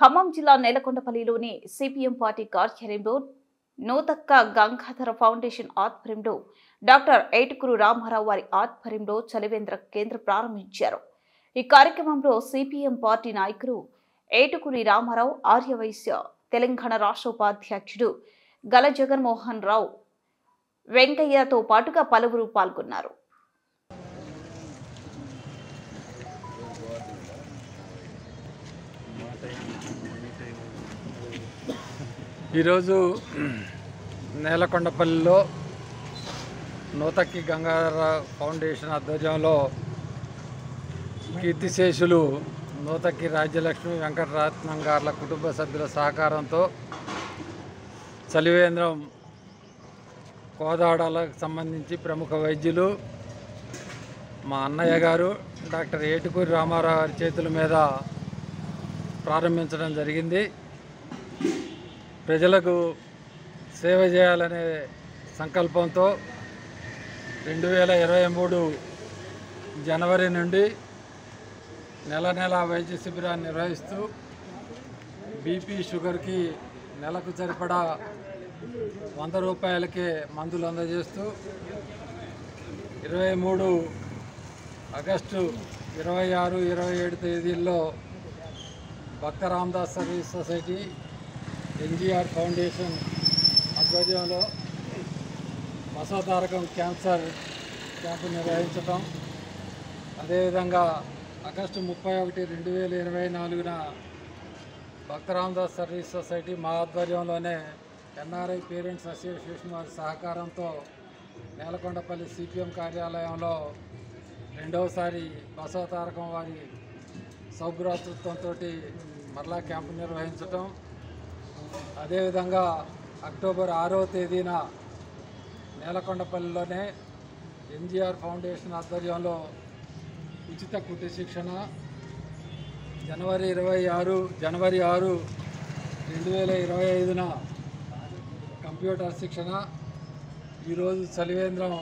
ఖమ్మం జిల్లా నేలకొండపల్లిలోని CPM party కార్యాలయంలో నూతక్క Gangadhara foundation ఆధ్వర్యంలో డాక్టర్ ఏటుకూరు రామారావు వారి ఆధ్వర్యంలో చలివేంద్ర కేంద్రం ప్రారంభించారు. ఈ కార్యక్రమంలో సిపిఎం పార్టీ నాయకులు ఏటుకూరి రామారావు, ఆర్యవైశ్య తెలంగాణ రాష్ట్ర ఉపాధ్యక్షుడు గల జగన్మోహన్ రావు, వెంకయ్యతో పాటుగా పలువురు పాల్గొన్నారు. ఈరోజు నేలకొండపల్లిలో నూతక్కి గంగాధర ఫౌండేషన్ ఆధ్వర్యంలో కీర్తిశేషులు నూతక్కి రాజ్యలక్ష్మి వెంకటరత్నం గార్ల కుటుంబ సభ్యుల సహకారంతో చలివేంద్రం కోదాడలకు సంబంధించి ప్రముఖ వైద్యులు మా అన్నయ్య గారు డాక్టర్ ఏటుకూరి రామారావు గారి చేతుల మీద ప్రారంభించడం జరిగింది. ప్రజలకు సేవ చేయాలనే సంకల్పంతో 2023 జనవరి నుండి నెల వైద్య శిబిరాన్ని నిర్వహిస్తూ బీపీ, షుగర్కి నెలకు సరిపడా 100 రూపాయలకే మందులు అందజేస్తూ 23 ఆగస్టు 26, 27 తేదీల్లో Bhakta Ramadas service society NGR foundation ఆధ్వర్యంలో బసవతారకం క్యాన్సర్ క్యాంపు నిర్వహించటం, అదేవిధంగా ఆగస్టు 31, 2024న భక్త రామదాస్ సర్వీస్ సొసైటీ మా ఆధ్వర్యంలోనే ఎన్ఆర్ఐ పేరెంట్స్ అసోసియేషన్ వారి సహకారంతో నేలకొండపల్లి సిపిఎం కార్యాలయంలో రెండవసారి బసవతారకం వారి సౌభ్రాతృత్వంతో మరలా క్యాంపు నిర్వహించటం, అదేవిధంగా అక్టోబర్ 6వ తేదీన నేలకొండపల్లిలోనే ఎన్జీఆర్ ఫౌండేషన్ ఆధ్వర్యంలో ఉచిత కుట్టు శిక్షణ, జనవరి 6, 2025న కంప్యూటర్ శిక్షణ. ఈరోజు చలివేంద్రం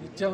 నిత్యం